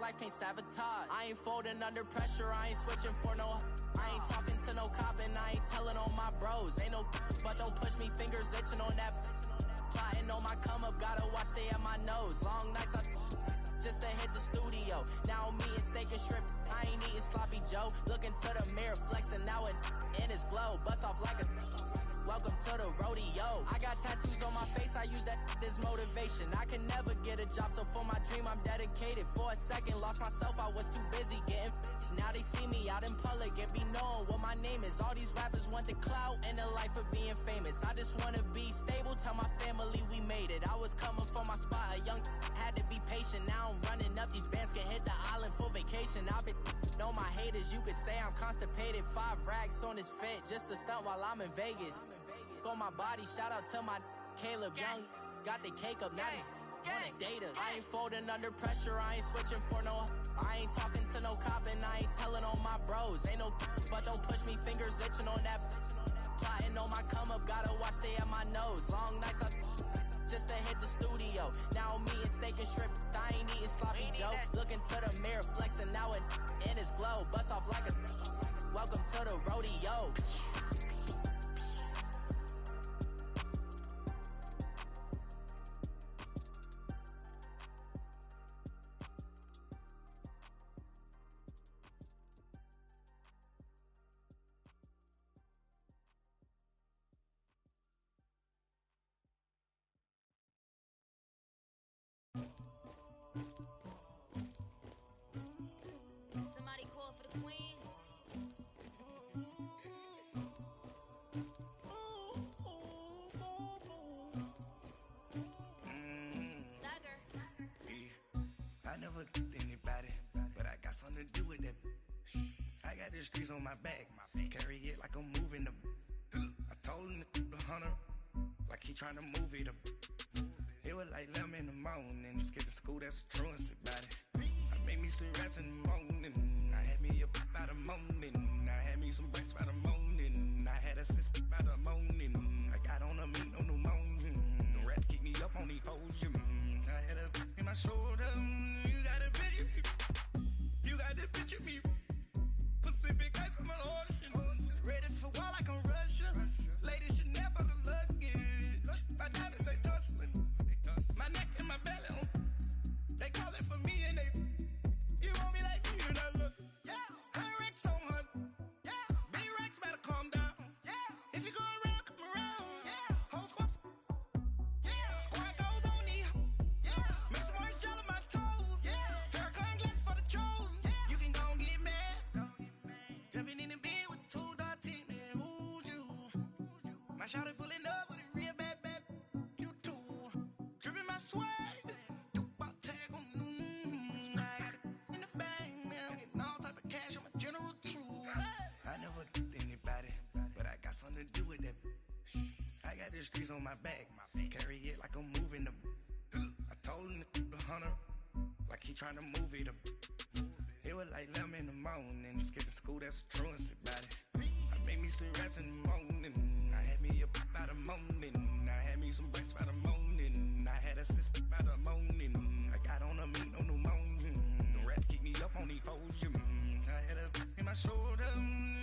life can't sabotage. I ain't folding under pressure, I ain't switching for no. I ain't talking to no cop and I ain't telling on my bros. Ain't no but don't push me, fingers itching on that. Plotting on my come up, gotta watch stay at my nose. Long nights I just to hit the studio. Now I'm eating steak and shrimp, I ain't eating sloppy Joe. Looking to the mirror, flexing now and in his glow. Bust off like a welcome to the rodeo. I got tattoos on my face, I use that as motivation. I can never get a job, so for my dream I'm dedicated. For a second, lost myself, I was too busy getting busy. Now they see me out in public and be knowing what my name is. All these rappers want the clout and the life of being famous. I just wanna be stable, tell my family we made it. I was coming from my spot, a young had to be patient. Now I'm running up, these bands can hit the island for vacation. I've been on my haters, you could say I'm constipated. 5 racks on his fit, just to stunt while I'm in Vegas. On my body, shout out to my Caleb Young. Got the cake up, now this on a data. I ain't folding under pressure, I ain't switching for no. I ain't talking to no cop and I ain't telling on my bros. Ain't no but don't push me, fingers itching on that. Plotting on my come up, gotta watch stay at my nose. Long nights I just to hit the studio. Now I'm eating steak and shrimp, I ain't eating sloppy Joe. Looking to the mirror, flexing now and in his glow. Bust off like a welcome to the rodeo. Somebody call for the queen. Dagger. Yeah. I never killed anybody, but I got something to do with that. I got the streets on my back, carry it like I'm moving the. I told him to the hunter, like he trying to move it up. It was like 11 in the morning, skipping school, that's a truancy about it. I made me some rats in the morning, I had me a pop by the morning, I had me some breaks by the morning, I had a sis by the morning, I got on a meat on the morning, the rats keep me up on the podium, I had a in my shoulder, you got a picture me, you got this picture me, Pacific ice on my ocean, ready for war like I'm Russian, ladies should never the luggage, my diamonds they tussling, my neck and my belly on. They calling for me and they. You want me like me and I look. Yeah. High Rex on her. Yeah. B-Rex better calm down. Yeah. If you go around, come around. Yeah. Whole squad. Yeah. Squad goes on me. Yeah. Make some orange gel on my toes. Yeah. Farrakhan glass for the chosen. Yeah. You can go and get mad. Jumping in the bed with 2 dark teeth. Man, who's you? My shawty pulling up with a real bad. You too. Dripping my swag. I never killed anybody, but I got something to do with that. I got the streets on my back, carry it like I'm moving the. I told him to the hunter, like he trying to move it up. It was like 11 in the morning, skipping school, that's a truancy about it. I made me some rats in the morning, I had me a pop by the morning, I had me some breaks by the morning, I had a sis by the morning, I got on a meat on the morning, the rats keep me up on the podium, I had a in my shoulder,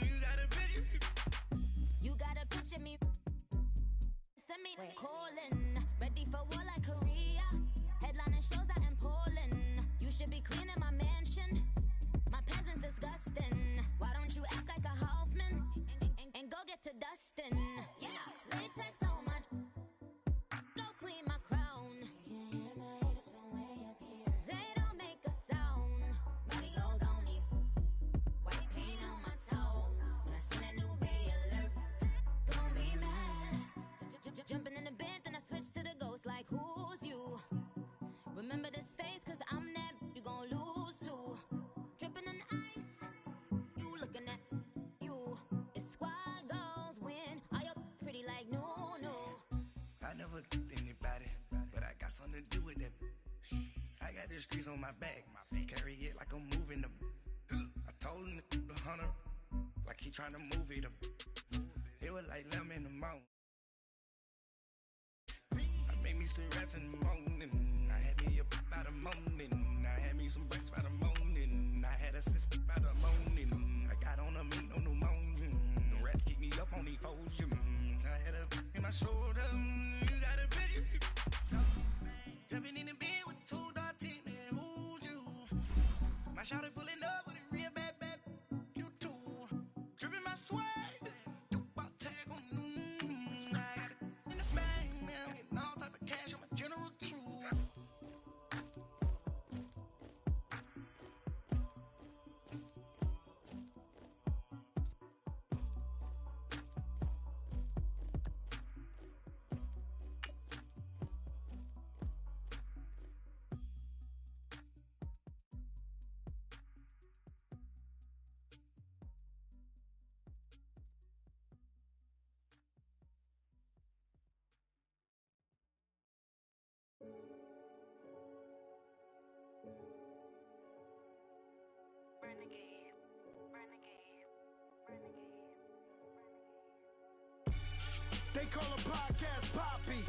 you got a picture me. You got a picture me. Send me calling, ready for war like Korea. Headlining shows out in Poland. You should be cleaning my mansion. My peasants disgusting. Why don't you act like a Hoffman and go get to dustin'? Yeah, latex on my. Go clean my crown. You can hear my haters from way up here. They don't make a sound. Money goes on these. White paint on my toes. When I see that new bay alert, gon' be mad. Jumping in the bed, then I switch to the ghost like who's you? Remember this face, cause I'm that you gon' lose too. Dripping in ice, you looking at you. It's squad goals win. Are you pretty like no? I never killed anybody, but I got something to do with that. I got the streets on my back, carry it like I'm moving the. I told him to the hunter, like he trying to move it up. It was like 11 in the morning. I made me some rats in the morning, I had me a pop by the morning, I had me some breaks by the morning. I shouted pulling up with a real bad, bad. You too. Dripping my swag. Do about tag on. I got it in the bag now. Getting all type of cash. I'm a general true. They call a podcast Poppy.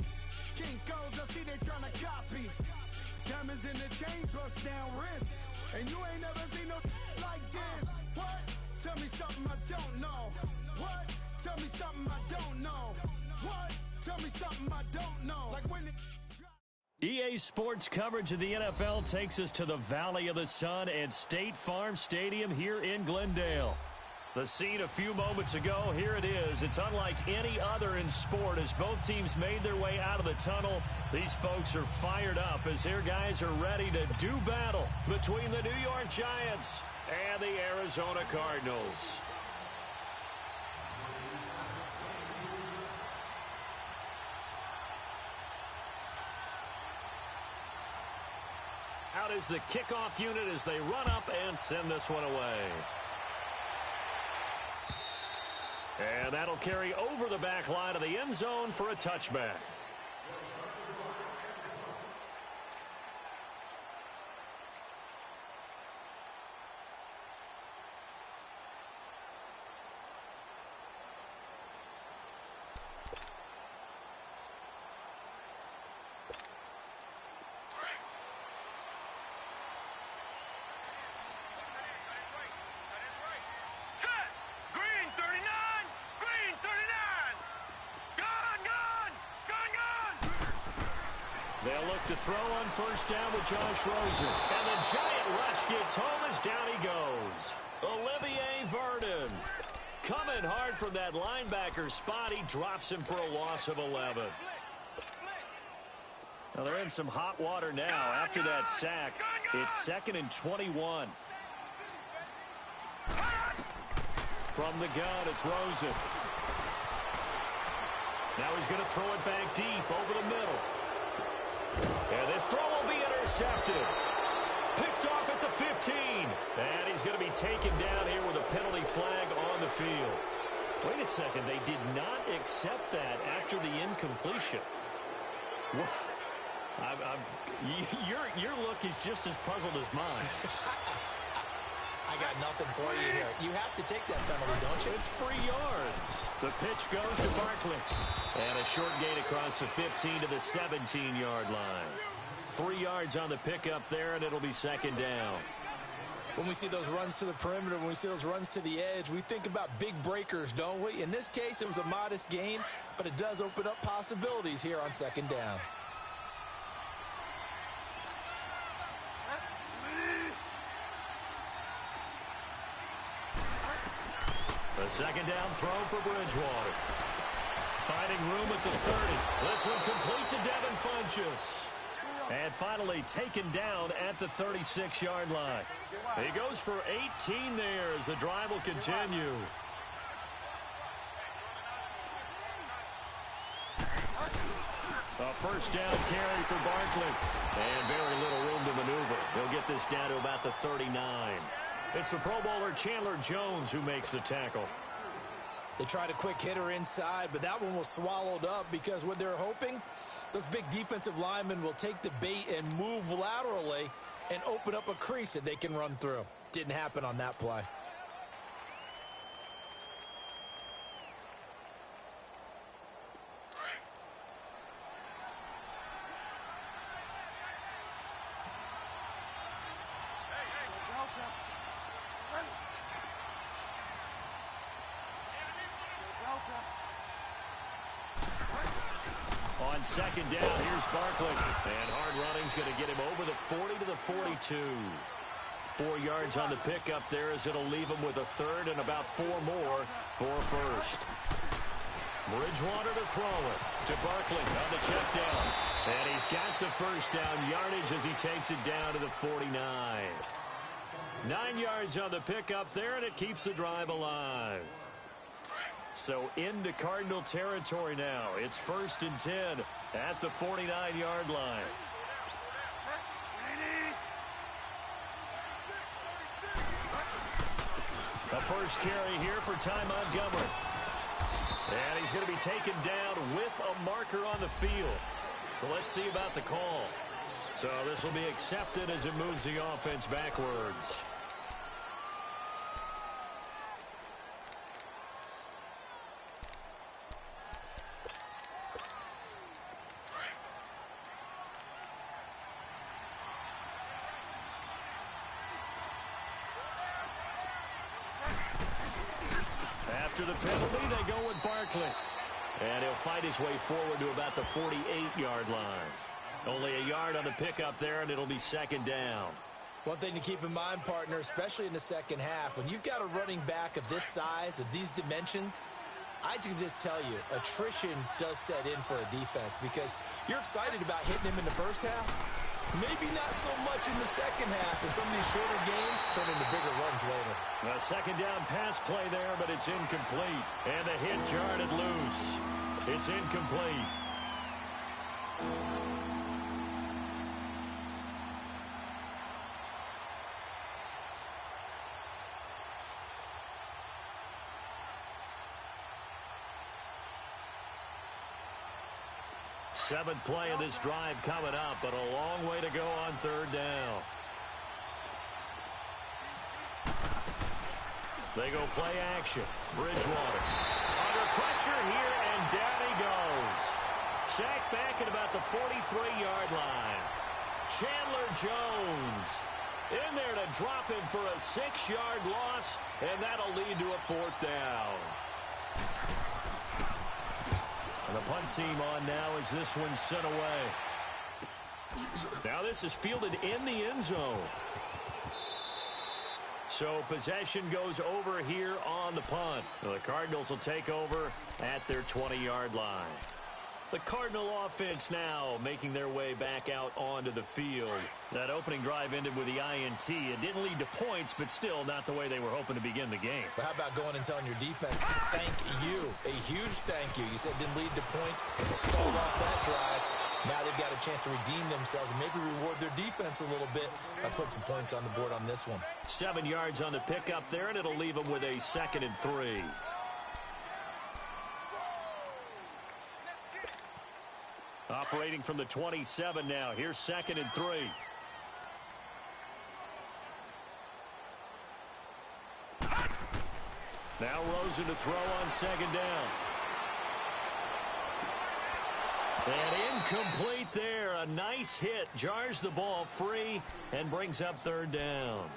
Kinkos, I see they tryna copy. Diamonds in the chains, bust down wrists. And you ain't never seen no like this. What? Tell me something I don't know. What? Tell me something I don't know. What? Tell me something I don't know. Like when it... EA Sports coverage of the NFL takes us to the Valley of the Sun at State Farm Stadium here in Glendale. The scene a few moments ago, here it is. It's unlike any other in sport as both teams made their way out of the tunnel. These folks are fired up as their guys are ready to do battle between the New York Giants and the Arizona Cardinals. Out is the kickoff unit as they run up and send this one away. And that'll carry over the back line of the end zone for a touchback. They'll look to throw on first down with Josh Rosen. And the giant rush gets home as down he goes. Olivier Vernon coming hard from that linebacker spot. He drops him for a loss of 11. Now they're in some hot water now. After that sack, it's 2nd and 21. From the gun, it's Rosen. Now he's going to throw it back deep over the middle. And this throw will be intercepted. Picked off at the 15. And he's going to be taken down here with a penalty flag on the field. Wait a second. They did not accept that after the incompletion. Your look is just as puzzled as mine. I got nothing for you here. You have to take that penalty, don't you? It's free yards. The pitch goes to Barkley. And a short gain across the 15 to the 17-yard line. 3 yards on the pickup there, and it'll be 2nd down. When we see those runs to the perimeter, when we see those runs to the edge, we think about big breakers, don't we? In this case, it was a modest gain, but it does open up possibilities here on 2nd down. The 2nd down throw for Bridgewater. Finding room at the 30. This one complete to Devin Funchess. And finally taken down at the 36-yard line. He goes for 18 there as the drive will continue. A first down carry for Barkley. And very little room to maneuver. He'll get this down to about the 39. It's the Pro Bowler Chandler Jones who makes the tackle. They tried a quick hitter inside, but that one was swallowed up because what they're hoping, those big defensive linemen will take the bait and move laterally and open up a crease that they can run through. Didn't happen on that play. On 2nd down, here's Barkley. And hard running's going to get him over the 40 to the 42. 4 yards on the pickup there as it'll leave him with a third and about 4 more for a first. Bridgewater to throw it to Barkley on the check down. And he's got the first down yardage as he takes it down to the 49. 9 yards on the pickup there, and it keeps the drive alive. So into Cardinal territory now. It's 1st and 10 at the 49-yard line. The first carry here for Ty Montgomery. And he's going to be taken down with a marker on the field. So let's see about the call. So this will be accepted as it moves the offense backwards. After the penalty, they go with Barkley. And he'll fight his way forward to about the 48-yard line. Only a yard on the pickup there, and it'll be 2nd down. One thing to keep in mind, partner, especially in the second half, when you've got a running back of this size, of these dimensions, I can just tell you, attrition does set in for a defense because you're excited about hitting him in the first half. Maybe not so much in the second half, and some of these shorter games turn into bigger runs later. A 2nd down pass play there, but it's incomplete. And the hit jarred it loose. It's incomplete. Seventh play of this drive coming up, but a long way to go on 3rd down. They go play action. Bridgewater under pressure here, and down he goes. Sacked back at about the 43-yard line. Chandler Jones in there to drop him for a 6-yard loss, and that'll lead to a 4th down. And the punt team on now as this one's sent away. Now this is fielded in the end zone. So possession goes over here on the punt. The Cardinals will take over at their 20-yard line. The Cardinal offense now making their way back out onto the field. That opening drive ended with the INT. It didn't lead to points, but still not the way they were hoping to begin the game. But how about going and telling your defense, thank you, a huge thank you. You said it didn't lead to points, stalled off that drive. Now they've got a chance to redeem themselves and maybe reward their defense a little bit by putting some points on the board on this one. 7 yards on the pickup there, and it'll leave them with a 2nd and 3. Operating from the 27 now. Here's 2nd and 3. Now Rosen to throw on 2nd down. And incomplete there. A nice hit. Jars the ball free and brings up 3rd down.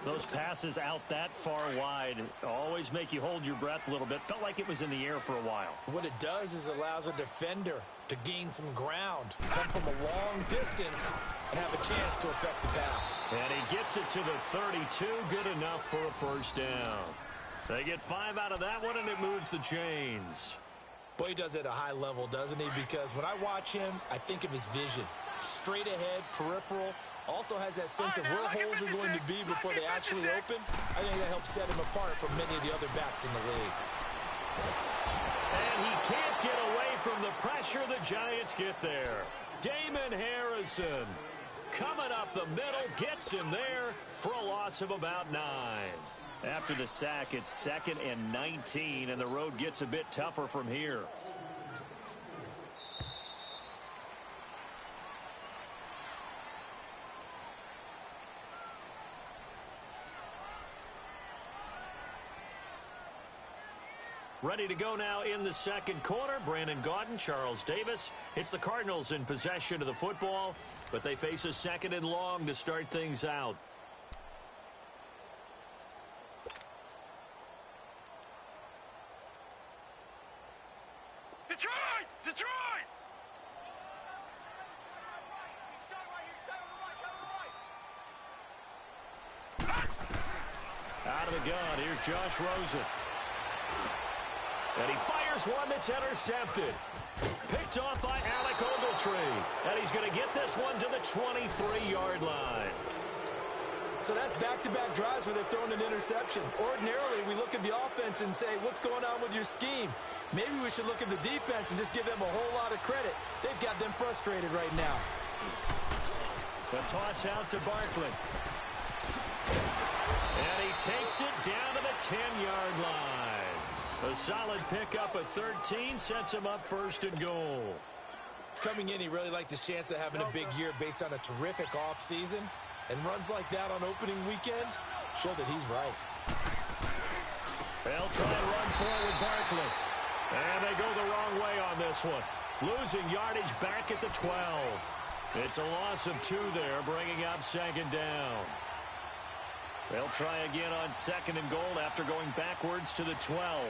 Those passes out that far wide always make you hold your breath a little bit. Felt like it was in the air for a while. What it does is allows a defender to gain some ground, come from a long distance, and have a chance to affect the pass. And he gets it to the 32. Good enough for a 1st down. They get 5 out of that one, and it moves the chains. Boy, he does it at a high level, doesn't he? Because when I watch him, I think of his vision. Straight ahead, peripheral. Also has that sense of where holes are going to be before they actually open. I think that helps set him apart from many of the other backs in the league. And he can't get away from the pressure. The Giants get there. Damon Harrison coming up the middle, gets him there for a loss of about 9. After the sack, it's 2nd and 19, and the road gets a bit tougher from here. Ready to go now in the 2nd quarter. Brandon Gaudin, Charles Davis. It's the Cardinals in possession of the football, but they face a 2nd and long to start things out. Detroit! Detroit! out of the gun. Here's Josh Rosen. And he fires one that's intercepted. Picked off by Alec Ogletree. And he's going to get this one to the 23-yard line. So that's back-to-back drives where they've thrown an interception. Ordinarily, we look at the offense and say, what's going on with your scheme? Maybe we should look at the defense and just give them a whole lot of credit. They've got them frustrated right now. The toss out to Barkley. And he takes it down to the 10-yard line. A solid pickup of 13 sets him up first and goal. Coming in, he really liked his chance of having a big year based on a terrific offseason. And runs like that on opening weekend show that he's right. They'll try and run forward Barkley. And they go the wrong way on this one. Losing yardage back at the 12. It's a loss of 2 there, bringing up second down. They'll try again on second and goal after going backwards to the 12.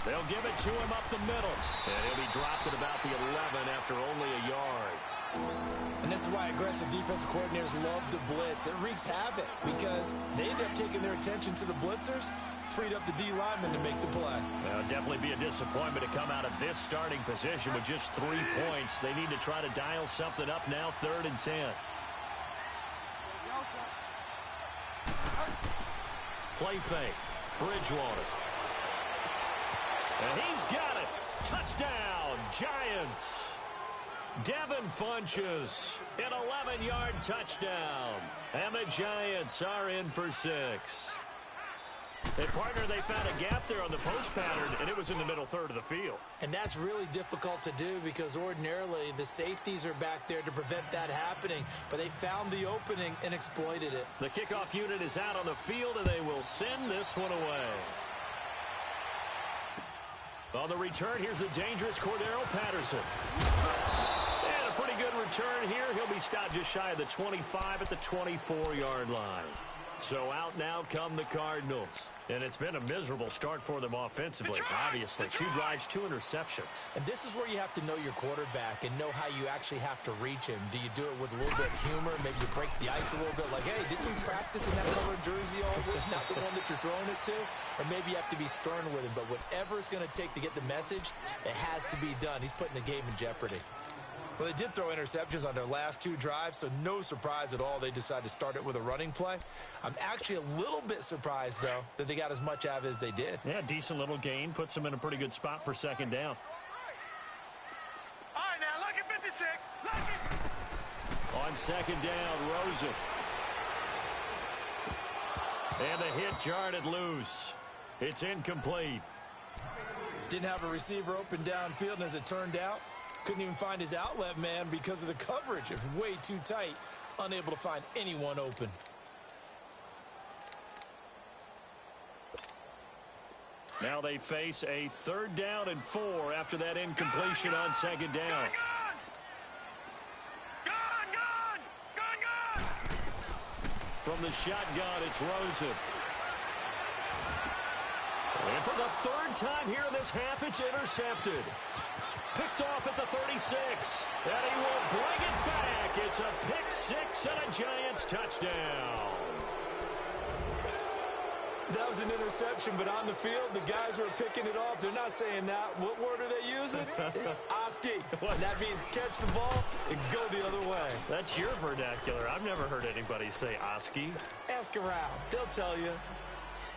They'll give it to him up the middle. And he'll be dropped at about the 11 after only a yard. And this is why aggressive defensive coordinators love to blitz. It wreaks havoc because they end up taking their attention to the blitzers, freed up the D lineman to make the play. Well, definitely be a disappointment to come out of this starting position with just 3 points. They need to try to dial something up now, 3rd and 10. Play fake. Bridgewater. And he's got it. Touchdown, Giants. Devin Funches, an 11-yard touchdown. And the Giants are in for 6. Hey, partner, they found a gap there on the post pattern, and it was in the middle third of the field. And that's really difficult to do because ordinarily the safeties are back there to prevent that happening. But they found the opening and exploited it. The kickoff unit is out on the field, and they will send this one away. On the return, here's the dangerous Cordero Patterson. And a pretty good return here. He'll be stopped just shy of the 25 at the 24-yard line. So out now come the Cardinals. And it's been a miserable start for them offensively, obviously. 2 drives, 2 interceptions. And this is where you have to know your quarterback and know how you actually have to reach him. Do you do it with a little bit of humor? Maybe you break the ice a little bit like, hey, didn't we practice in that color jersey all week? Not the one that you're throwing it to? Or maybe you have to be stern with him. But whatever it's going to take to get the message, it has to be done. He's putting the game in jeopardy. Well, they did throw interceptions on their last 2 drives, so no surprise at all they decided to start it with a running play. I'm actually a little bit surprised, though, that they got as much out of it as they did. Yeah, decent little gain. Puts them in a pretty good spot for second down. All right, now, look at 56. Look at... On second down, Rosen. And the hit jarred it loose. It's incomplete. Didn't have a receiver open downfield, and as it turned out, couldn't even find his outlet man because of the coverage. It was way too tight, unable to find anyone open. Now they face a 3rd down and 4 after that incompletion on second down. From the shotgun, it's Rosen. And for the 3rd time here in this half, it's intercepted. Picked off at the 36. And he will bring it back. It's a pick 6 and a Giants touchdown. That was an interception, but on the field, the guys who are picking it off, they're not saying that. What word are they using? It's Oski. That means catch the ball and go the other way. That's your vernacular. I've never heard anybody say Oski. Ask around. They'll tell you.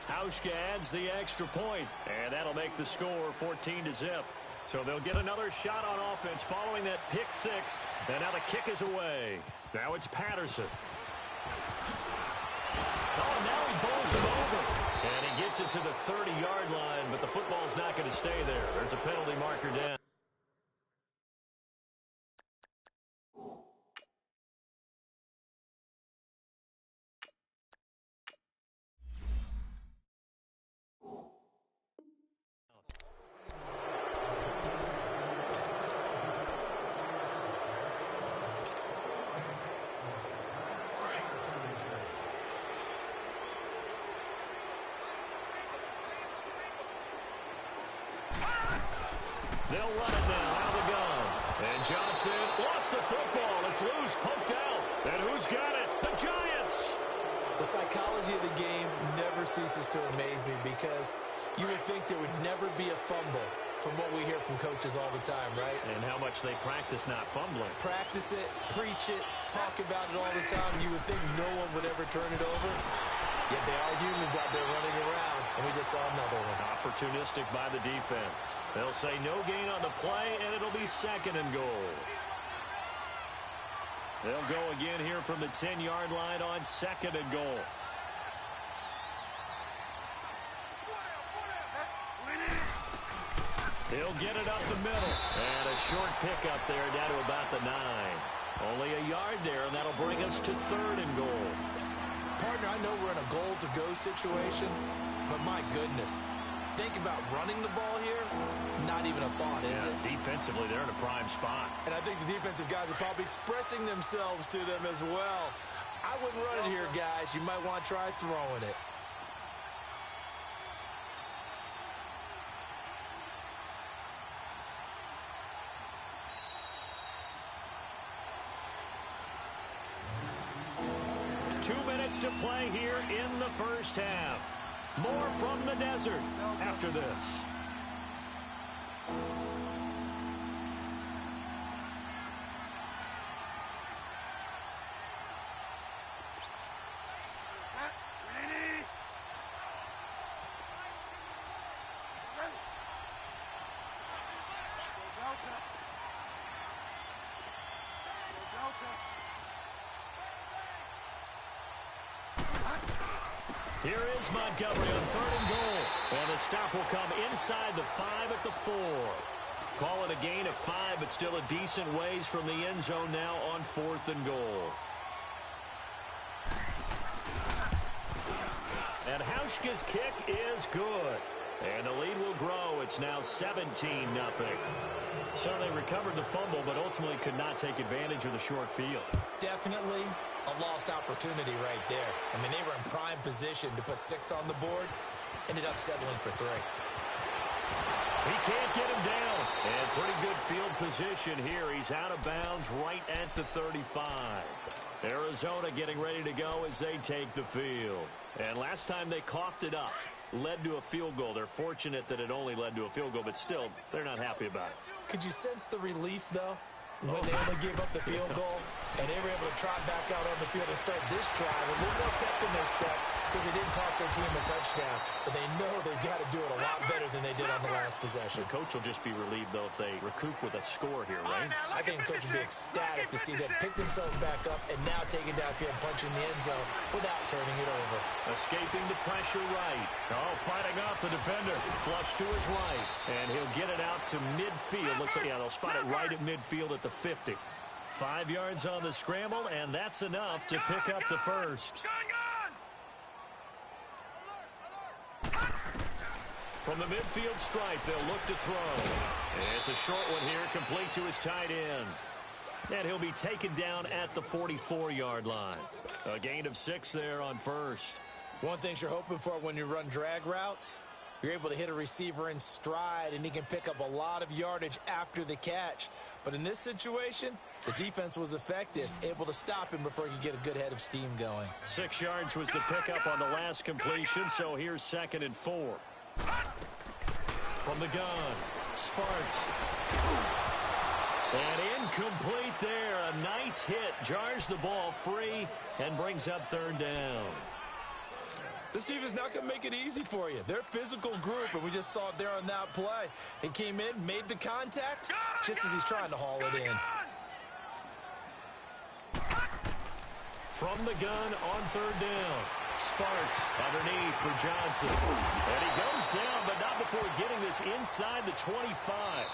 Hauschka adds the extra point, and that'll make the score 14-0. So they'll get another shot on offense following that pick 6, and now the kick is away. Now it's Patterson. Oh, now he bowls him over. And he gets it to the 30-yard line, but the football's not going to stay there. There's a penalty marker down. They'll run it now out of the gun. And Johnson lost the football. It's loose, poked out. And who's got it? The Giants! The psychology of the game never ceases to amaze me because you would think there would never be a fumble from what we hear from coaches all the time, right? And how much they practice not fumbling. Practice it, preach it, talk about it all the time. You would think no one would ever turn it over. Yet they are humans out there running around, and we just saw another one. Opportunistic by the defense. They'll say no gain on the play, and it'll be 2nd and goal. They'll go again here from the 10-yard line on 2nd and goal. He'll get it up the middle. And a short pickup there down to about the 9. Only a yard there, and that'll bring us to 3rd and goal. Partner, I know we're in a goal-to-go situation, but my goodness. Think about running the ball here. Not even a thought, is it? Defensively, they're in a prime spot. And I think the defensive guys are probably expressing themselves to them as well. I wouldn't run it here, guys. You might want to try throwing it. To play here in the first half. More from the desert after this. Here is Montgomery on 3rd and goal. And the stop will come inside the 5 at the 4. Call it a gain of 5, but still a decent ways from the end zone now on 4th and goal. And Hauschka's kick is good. And the lead will grow. It's now 17-0. So they recovered the fumble, but ultimately could not take advantage of the short field. Definitely a lost opportunity right there. I mean, they were in prime position to put 6 on the board. Ended up settling for 3. He can't get him down. And pretty good field position here. He's out of bounds right at the 35. Arizona getting ready to go as they take the field. And last time they coughed it up, led to a field goal. They're fortunate that it only led to a field goal, but still, they're not happy about it. Could you sense the relief, though, when they only gave up the field goal and they were able to trot back out on the field and start this drive a little more pep in their step because it didn't cost their team a touchdown, but they know they've got to do it a lot better than they did on the last possession. The coach will just be relieved, though, if they recoup with a score here, right? I think the coach will be ecstatic to see them pick themselves back up and now take it downfield and punch in the end zone without turning it over. Escaping the pressure right. Oh, fighting off the defender. Flush to his right. And he'll get it out to midfield. Looks like, yeah, they'll spot it right at midfield at the 50. 5 yards on the scramble, and that's enough to pick up the first. From the midfield stripe, they'll look to throw. It's a short one here, complete to his tight end. And he'll be taken down at the 44-yard line. A gain of 6 there on first. One thing you're hoping for when you run drag routes, you're able to hit a receiver in stride, and he can pick up a lot of yardage after the catch. But in this situation, the defense was effective, able to stop him before he could get a good head of steam going. 6 yards was the pickup on the last completion, so here's 2nd and 4. From the gun, Sparks. And incomplete there. A nice hit, jars the ball free, and brings up 3rd down. This team is not going to make it easy for you. They're a physical group, and we just saw it there on that play. He came in, made the contact, just as he's trying to haul it in. From the gun on 3rd down. Sparks underneath for Johnson. And he goes down, but not before getting this inside the 25.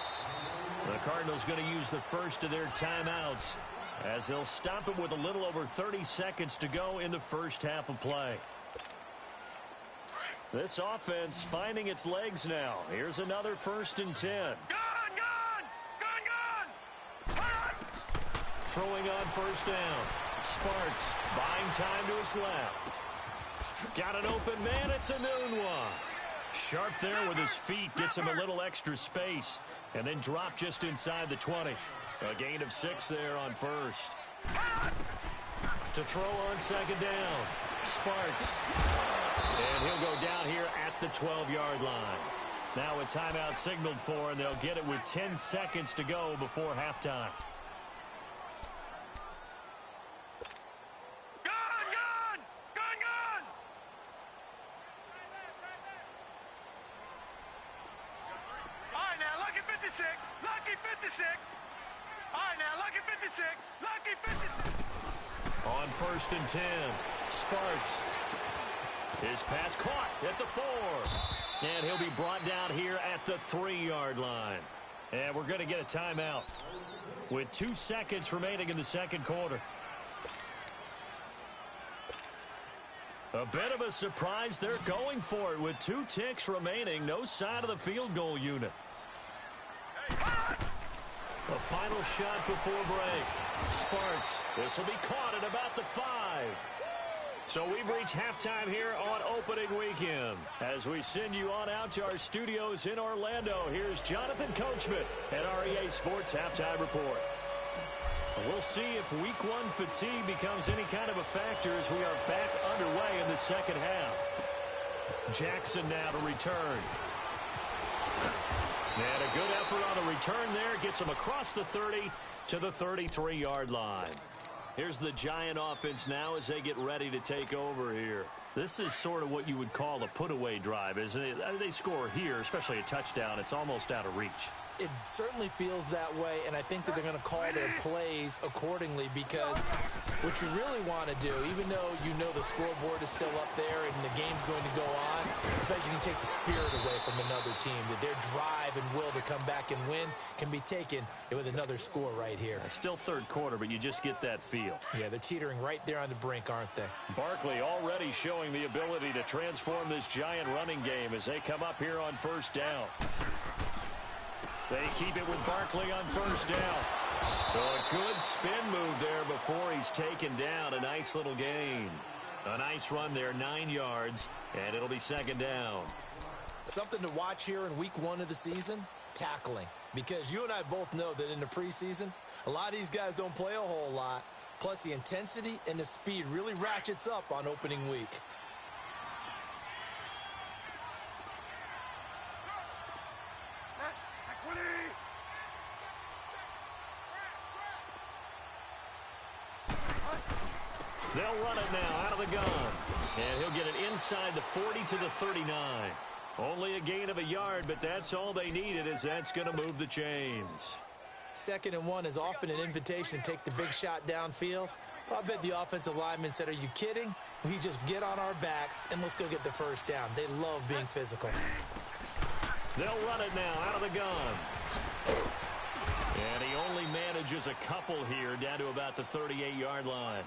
The Cardinals going to use the first of their timeouts as they'll stop it with a little over 30 seconds to go in the first half of play. This offense finding its legs now. Here's another 1st and 10. Throwing on 1st down. Sparks buying time to his left. Got an open man. It's a Nunwa. Sharp there with his feet. Gets him a little extra space. And then drop just inside the 20. A gain of 6 there on first. to throw on second down. Sparks. And he'll go down here at the 12-yard line. Now a timeout signaled for, and they'll get it with 10 seconds to go before halftime. On 1st and 10, Sparks. His pass caught at the 4. And he'll be brought down here at the 3-yard line. And we're going to get a timeout with 2 seconds remaining in the second quarter. A bit of a surprise. They're going for it with 2 ticks remaining. No sign of the field goal unit. A final shot before break. Sparks. This will be caught at about the 5. So we've reached halftime here on opening weekend. As we send you on out to our studios in Orlando, here's Jonathan Coachman at our EA Sports Halftime Report. We'll see if Week 1 fatigue becomes any kind of a factor as we are back underway in the second half. Jackson now to return. And a good effort on the return there. Gets him across the 30 to the 33-yard line. Here's the Giant offense now as they get ready to take over here. This is sort of what you would call a put-away drive, isn't it? They score here, especially a touchdown. It's almost out of reach. It certainly feels that way, and I think that they're going to call their plays accordingly because what you really want to do, even though you know the scoreboard is still up there and the game's going to go on, I think you can take the spirit away from another team. That their drive and will to come back and win can be taken with another score right here. Still third quarter, but you just get that feel. Yeah, they're teetering right there on the brink, aren't they? Barkley already showing the ability to transform this Giant running game as they come up here on first down. They keep it with Barkley on first down. So a good spin move there before he's taken down. A nice little gain. A nice run there, 9 yards, and it'll be second down. Something to watch here in week 1 of the season, tackling. Because you and I both know that in the preseason, a lot of these guys don't play a whole lot. Plus the intensity and the speed really ratchets up on opening week. They'll run it now out of the gun. And he'll get it inside the 40 to the 39. Only a gain of a yard, but that's all they needed as that's going to move the chains. 2nd and 1 is often an invitation to take the big shot downfield. Well, I bet the offensive lineman said, are you kidding? We just get on our backs and let's go get the first down. They love being physical. They'll run it now out of the gun. And he only manages a couple here down to about the 38-yard line.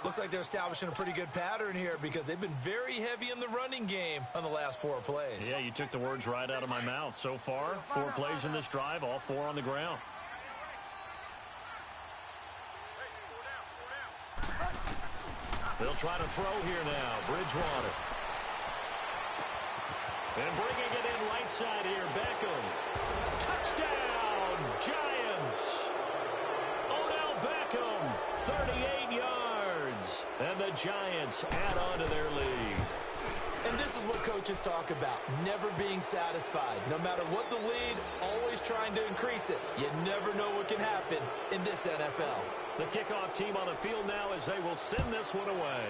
Looks like they're establishing a pretty good pattern here because they've been very heavy in the running game on the last 4 plays. Yeah, you took the words right out of my mouth. So far, 4 plays in this drive, all 4 on the ground. They'll try to throw here now. Bridgewater. And bringing it in right side here, Beckham. Touchdown, Giants. Odell Beckham, 38 yards. And the Giants add on to their lead. And this is what coaches talk about, never being satisfied. No matter what the lead, always trying to increase it. You never know what can happen in this NFL. The kickoff team on the field now as they will send this one away.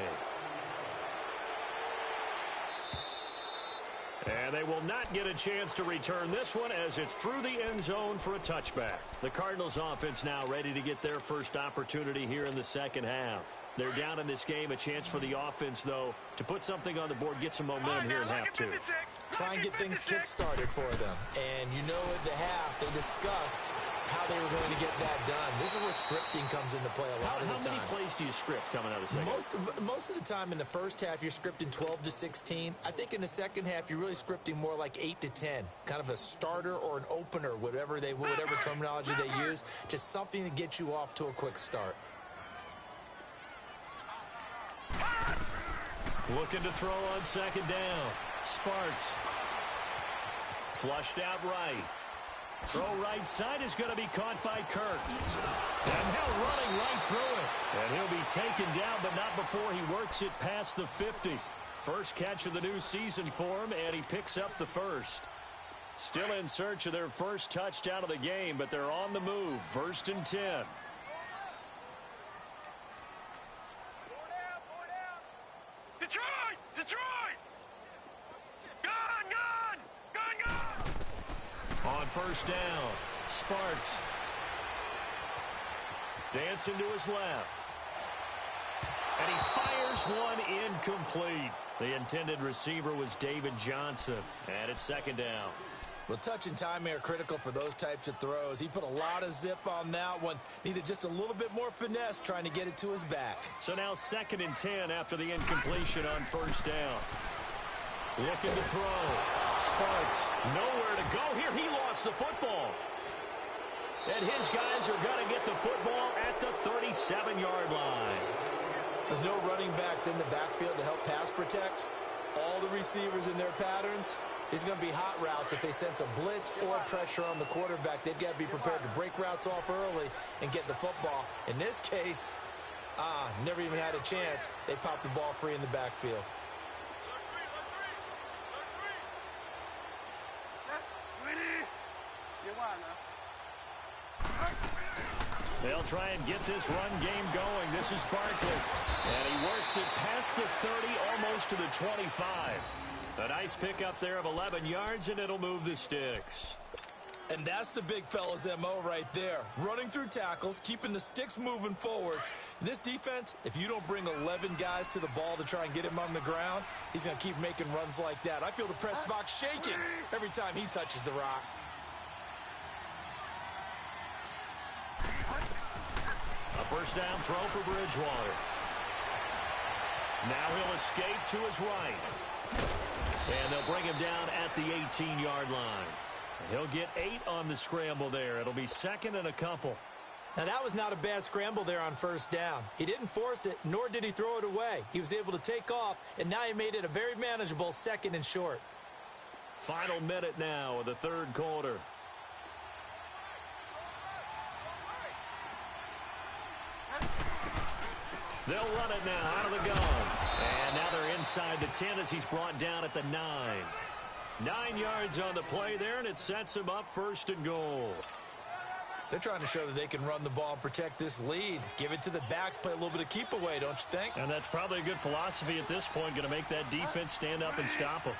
And they will not get a chance to return this one as it's through the end zone for a touchback. The Cardinals offense now ready to get their first opportunity here in the second half. They're down in this game. A chance for the offense, though, to put something on the board, get some momentum here in half 2. Try and get things kick-started for them. And you know at the half, they discussed how they were going to get that done. This is where scripting comes into play a lot of the time. How many plays do you script coming out of the second? Most of the time in the first half, you're scripting 12 to 16. I think in the second half, you're really scripting more like 8 to 10. Kind of a starter or an opener, whatever terminology they use. Just something to get you off to a quick start. Looking to throw on second down. Sparks. Flushed out right. Throw right side is going to be caught by Kirk. And now running right through it. And he'll be taken down, but not before he works it past the 50. First catch of the new season for him, and he picks up the first. Still in search of their first touchdown of the game, but they're on the move. 1st and 10. Detroit! Detroit! Gun! On 1st down, Sparks. Dancing to his left. And he fires one incomplete. The intended receiver was David Johnson. And it's 2nd down. Well, touch and timing are critical for those types of throws. He put a lot of zip on that one. Needed just a little bit more finesse trying to get it to his back. So now 2nd and 10 after the incompletion on 1st down. Looking to throw. Sparks, nowhere to go here. He lost the football. And his guys are going to get the football at the 37-yard line. With no running backs in the backfield to help pass protect, all the receivers in their patterns, it's going to be hot routes if they sense a blitz or pressure on the quarterback. They've got to be prepared to break routes off early and get the football. In this case, never even had a chance. They popped the ball free in the backfield. They'll try and get this run game going. This is Barkley. And he works it past the 30, almost to the 25. A nice pickup there of 11 yards, and it'll move the sticks. And that's the big fella's MO right there. Running through tackles, keeping the sticks moving forward. This defense, if you don't bring 11 guys to the ball to try and get him on the ground, he's going to keep making runs like that. I feel the press box shaking every time he touches the rock. A 1st down throw for Bridgewater. Now he'll escape to his right. And they'll bring him down at the 18-yard line. He'll get 8 on the scramble there. It'll be 2nd and a couple. Now, that was not a bad scramble there on 1st down. He didn't force it, nor did he throw it away. He was able to take off, and now he made it a very manageable 2nd and short. Final minute now of the 3rd quarter. They'll run it now out of the gun. And now they're inside the 10 as he's brought down at the 9. 9 yards on the play there, and it sets him up 1st and goal. They're trying to show that they can run the ball and protect this lead. Give it to the backs, play a little bit of keep away, don't you think? And that's probably a good philosophy at this point, going to make that defense stand up and stop them.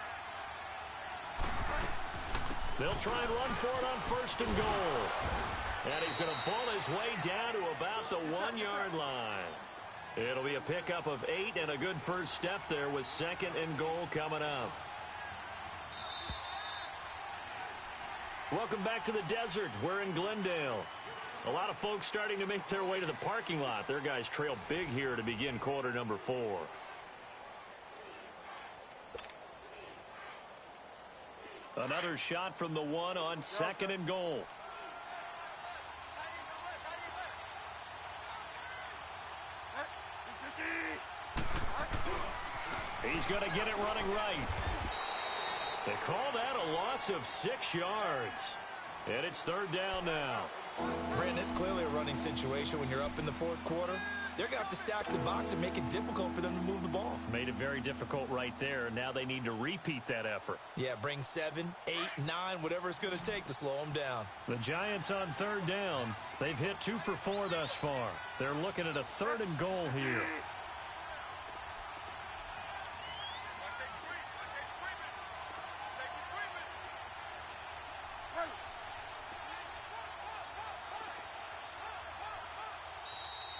They'll try and run for it on 1st and goal. And he's going to bull his way down to about the 1-yard line. It'll be a pickup of 8 and a good first step there with 2nd and goal coming up. Welcome back to the desert. We're in Glendale. A lot of folks starting to make their way to the parking lot. Their guys trail big here to begin quarter number 4. Another shot from the 1 on 2nd and goal. He's going to get it running right. They call that a loss of 6 yards. And it's 3rd down now. Brandon, it's clearly a running situation when you're up in the 4th quarter. They're going to have to stack the box and make it difficult for them to move the ball. Made it very difficult right there. Now they need to repeat that effort. Yeah, bring 7, 8, 9, whatever it's going to take to slow them down. The Giants on 3rd down. They've hit 2 for 4 thus far. They're looking at a 3rd and goal here.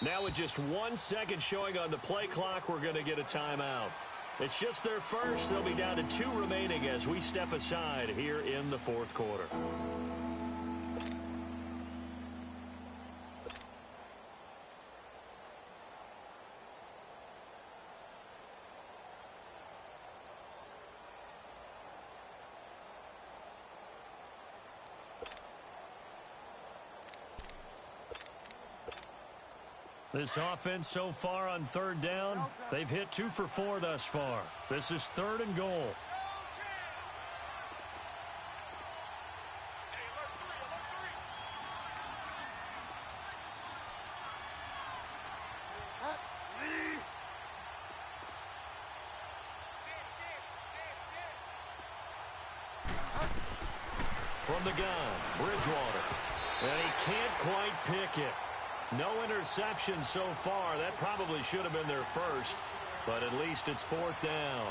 Now with just 1 second showing on the play clock, we're going to get a timeout. It's just their first. They'll be down to 2 remaining as we step aside here in the 4th quarter. This offense so far on 3rd down, they've hit 2 for 4 thus far. This is 3rd and goal. from the gun, Bridgewater. And he can't quite pick it. No interception so far. That probably should have been their first, but at least it's 4th down.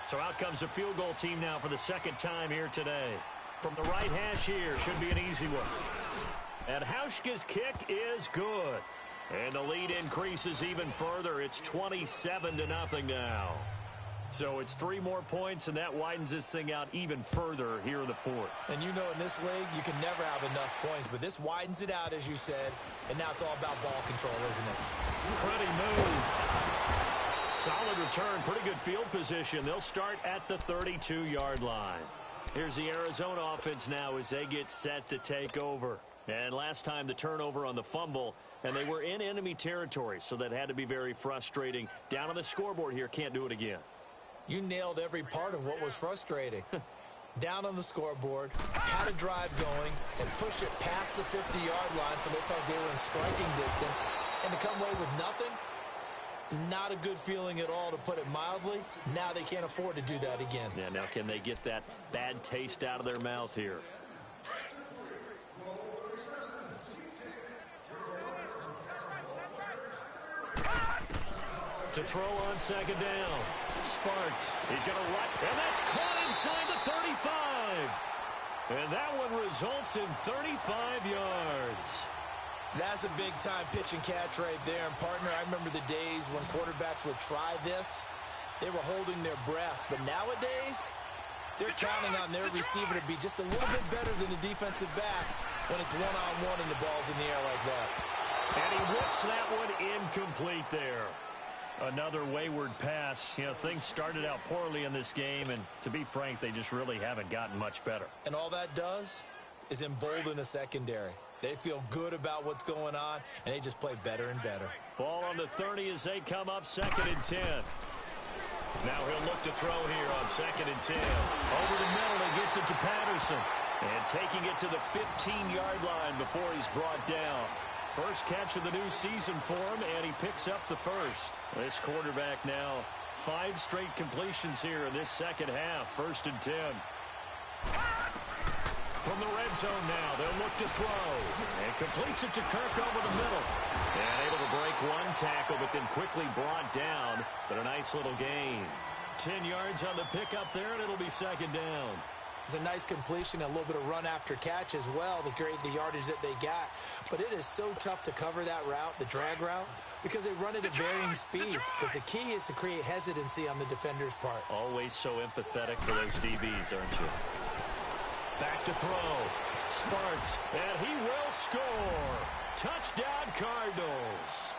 So out comes the field goal team now for the second time here today. From the right hash here, should be an easy one. And Hauschka's kick is good. And the lead increases even further. It's 27-0 now. So it's 3 more points, and that widens this thing out even further here in the 4th. And you know in this league, you can never have enough points, but this widens it out, as you said, and now it's all about ball control, isn't it? Pretty move. Solid return, pretty good field position. They'll start at the 32-yard line. Here's the Arizona offense now as they get set to take over. And last time the turnover on the fumble, and they were in enemy territory, so that had to be very frustrating. Down on the scoreboard here, can't do it again. You nailed every part of what was frustrating. Down on the scoreboard, had a drive going, and pushed it past the 50-yard line so they felt they were in striking distance. And to come away with nothing, not a good feeling at all, to put it mildly. Now they can't afford to do that again. Yeah, now can they get that bad taste out of their mouth here? To throw on second down. Sparks. He's going to run, and that's caught inside the 35. And that one results in 35 yards. That's a big-time pitch and catch right there. And, partner, I remember the days when quarterbacks would try this. They were holding their breath. But nowadays, they're counting on their receiver to be just a little bit better than the defensive back when it's one-on-one and the ball's in the air like that. And he whips that one incomplete there. Another wayward pass. You know, things started out poorly in this game, and to be frank, they just really haven't gotten much better. And all that does is embolden a secondary. They feel good about what's going on, and they just play better and better. Ball on the 30 as they come up 2nd and 10. Now he'll look to throw here on 2nd and 10. Over the middle, he gets it to Patterson. And taking it to the 15-yard line before he's brought down. First catch of the new season for him, and he picks up the first. This quarterback now 5 straight completions here in this second half. 1st and 10. From the red zone now, they'll look to throw. And completes it to Kirk over the middle. And able to break one tackle, but then quickly brought down. But a nice little gain. 10 yards on the pickup there, and it'll be 2nd down. It's a nice completion, a little bit of run after catch as well to create the yardage that they got. But it is so tough to cover that route, the drag route, because they run it at varying speeds. Because the key is to create hesitancy on the defender's part. Always so empathetic for those DBs, aren't you? Back to throw. Sparks, and he will score. Touchdown, Cardinals.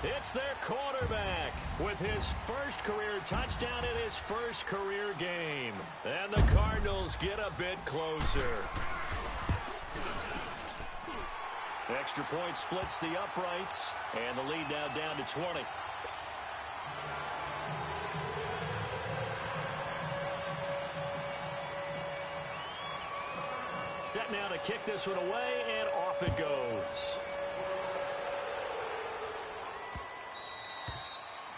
It's their quarterback with his first career touchdown in his first career game. And the Cardinals get a bit closer. Extra point splits the uprights, and the lead now down to 20. Set now to kick this one away, and off it goes.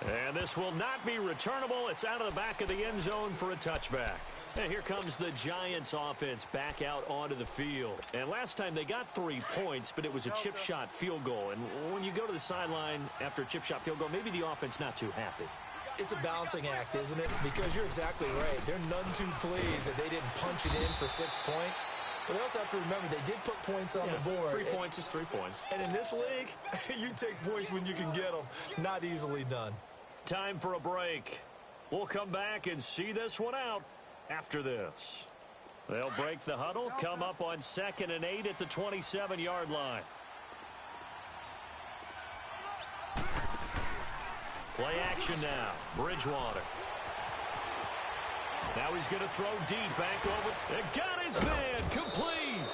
And this will not be returnable. It's out of the back of the end zone for a touchback. And here comes the Giants offense back out onto the field. And last time they got 3 points, but it was a chip shot field goal. And when you go to the sideline after a chip shot field goal, maybe the offense not too happy. It's a balancing act, isn't it? Because you're exactly right. They're none too pleased that they didn't punch it in for 6 points. But they also have to remember they did put points on the board. 3 points is 3 points. And in this league, you take points when you can get them. Not easily done. Time for a break. We'll come back and see this one out after this. They'll break the huddle, come up on 2nd and 8 at the 27-yard line. Play action now. Bridgewater. Now he's going to throw deep back over. And got his man complete.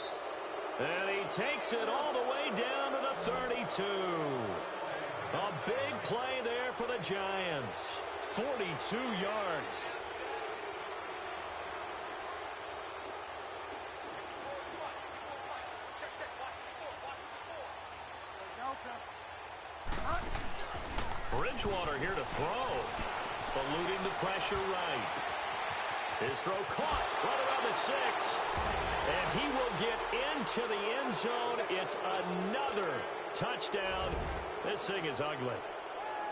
And he takes it all the way down to the 32. A big play there for the Giants. 42 yards. Bridgewater here to throw. Eluding the pressure right. His throw caught right around the 6. And he will get into the end zone. It's another touchdown. This thing is ugly.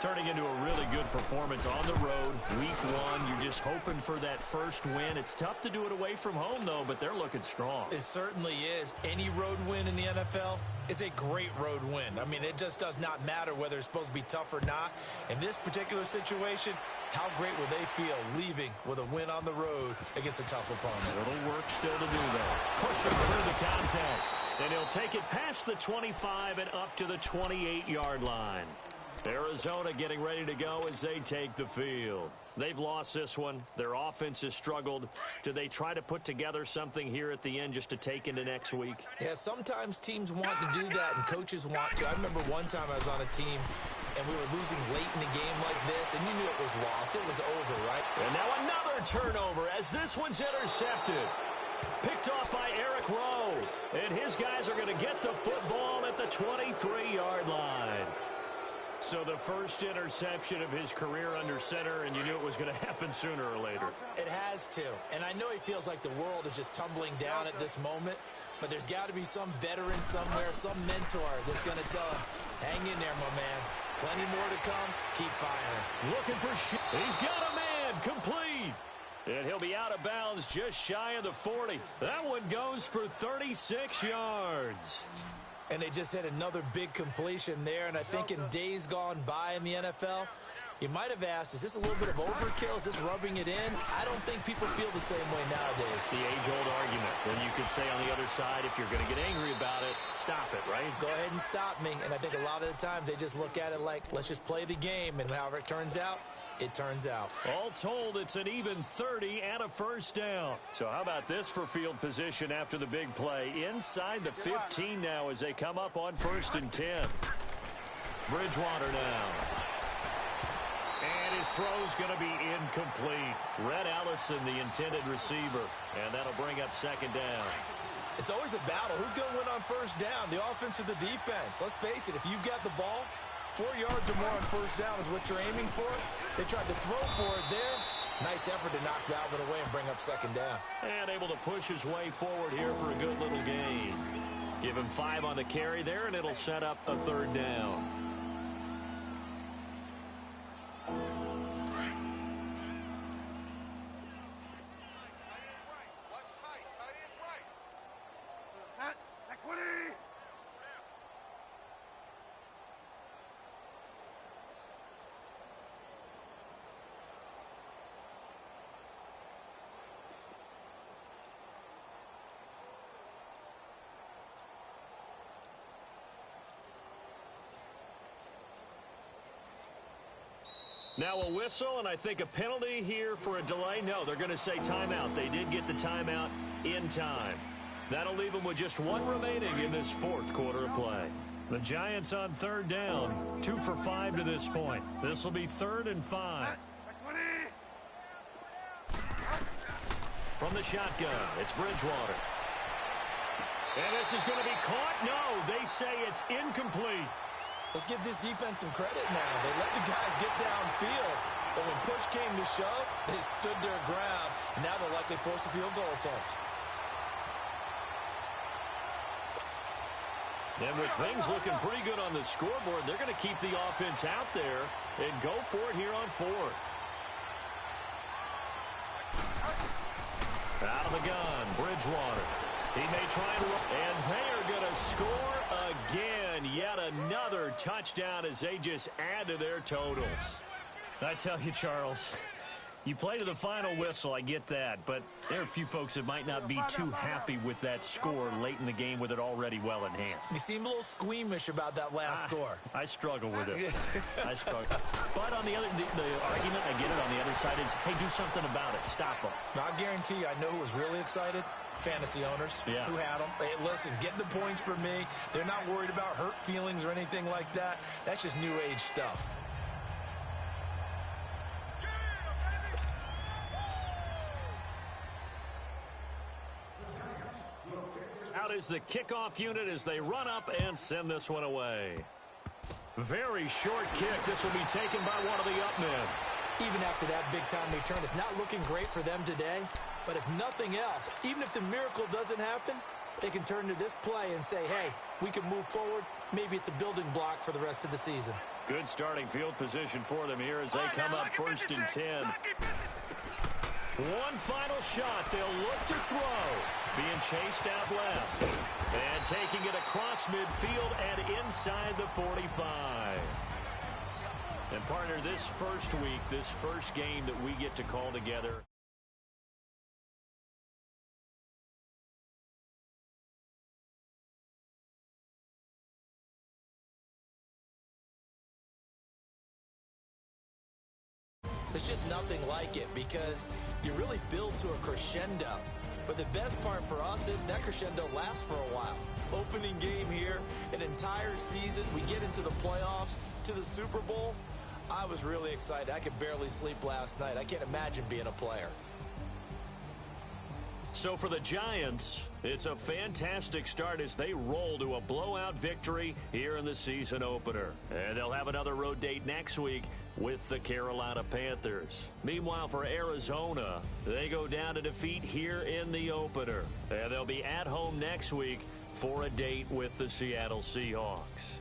Turning into a really good performance on the road. Week 1, you're just hoping for that first win. It's tough to do it away from home, though, but they're looking strong. It certainly is. Any road win in the NFL is a great road win. I mean, it just does not matter whether it's supposed to be tough or not. In this particular situation, how great will they feel leaving with a win on the road against a tough opponent? A little work still to do, though. Pushing through the contact. And he'll take it past the 25 and up to the 28-yard line. Arizona getting ready to go as they take the field. They've lost this one. Their offense has struggled. Do they try to put together something here at the end just to take into next week? Yeah, sometimes teams want to do that and coaches want to. I remember one time I was on a team and we were losing late in the game like this, and you knew it was lost. It was over, right? And now another turnover as this one's intercepted. Picked off by Eric Rowe. And his guys are going to get the football at the 23-yard line. So the first interception of his career under center, and you knew it was going to happen sooner or later. It has to. And I know he feels like the world is just tumbling down at this moment, but there's got to be some veteran somewhere, some mentor that's going to tell him, hang in there, my man. Plenty more to come. Keep firing. Looking for He's got a man. Complete. And he'll be out of bounds just shy of the 40. That one goes for 36 yards. And they just had another big completion there. And I think in days gone by in the NFL, you might have asked, is this a little bit of overkill? Is this rubbing it in? I don't think people feel the same way nowadays. The age-old argument. Then you could say on the other side, if you're going to get angry about it, stop it, right? Go ahead and stop me. And I think a lot of the times they just look at it like, let's just play the game. And however it turns out, it turns out. All told, it's an even 30 and a first down. So how about this for field position after the big play? Inside the 15 now as they come up on 1st and 10. Bridgewater now. And his throw's going to be incomplete. Red Allison, the intended receiver. And that'll bring up 2nd down. It's always a battle. Who's going to win on 1st down? The offense or the defense? Let's face it, if you've got the ball, 4 yards or more on 1st down is what you're aiming for. They tried to throw for it there. Nice effort to knock Dalvin away and bring up 2nd down. And able to push his way forward here for a good little gain. Give him 5 on the carry there, and it'll set up a 3rd down. Now a whistle, and I think a penalty here for a delay. No, they're going to say timeout. They did get the timeout in time. That'll leave them with just 1 remaining in this 4th quarter of play. The Giants on 3rd down, 2 for 5 to this point. This will be 3rd and 5. From the shotgun, it's Bridgewater. And this is going to be caught. No, they say it's incomplete. Let's give this defense some credit now. They let the guys get downfield, but when push came to shove, they stood their ground, and now they'll likely force a field goal attempt. And with things looking pretty good on the scoreboard, they're going to keep the offense out there and go for it here on 4th. Out of the gun, Bridgewater. He may try and they are going to score again. Yet another touchdown as they just add to their totals. I tell you, Charles, you play to the final whistle, I get that, but there are a few folks that might not be too happy with that score late in the game with it already well in hand. You seem a little squeamish about that last score. I struggle with it. I struggle. But on the other, the argument, I get it, on the other side is, hey, do something about it. Stop them. Now, I guarantee you, I know who was really excited. Fantasy owners who had them. Hey, listen, get the points for me. They're not worried about hurt feelings or anything like that. That's just new age stuff. Out is the kickoff unit as they run up and send this one away. Very short kick. This will be taken by one of the up men. Even after that big-time return, it's not looking great for them today. But if nothing else, even if the miracle doesn't happen, they can turn to this play and say, hey, we can move forward. Maybe it's a building block for the rest of the season. Good starting field position for them here as they come up 1st and 10. One final shot. They'll look to throw. Being chased out left. And taking it across midfield and inside the 45. And partner, this first week, this first game that we get to call together. There's just nothing like it because you really build to a crescendo. But the best part for us is that crescendo lasts for a while. Opening game here, an entire season, we get into the playoffs, to the Super Bowl. I was really excited. I could barely sleep last night. I can't imagine being a player. So for the Giants, it's a fantastic start as they roll to a blowout victory here in the season opener. And they'll have another road date next week with the Carolina Panthers. Meanwhile, for Arizona, they go down to defeat here in the opener. And they'll be at home next week for a date with the Seattle Seahawks.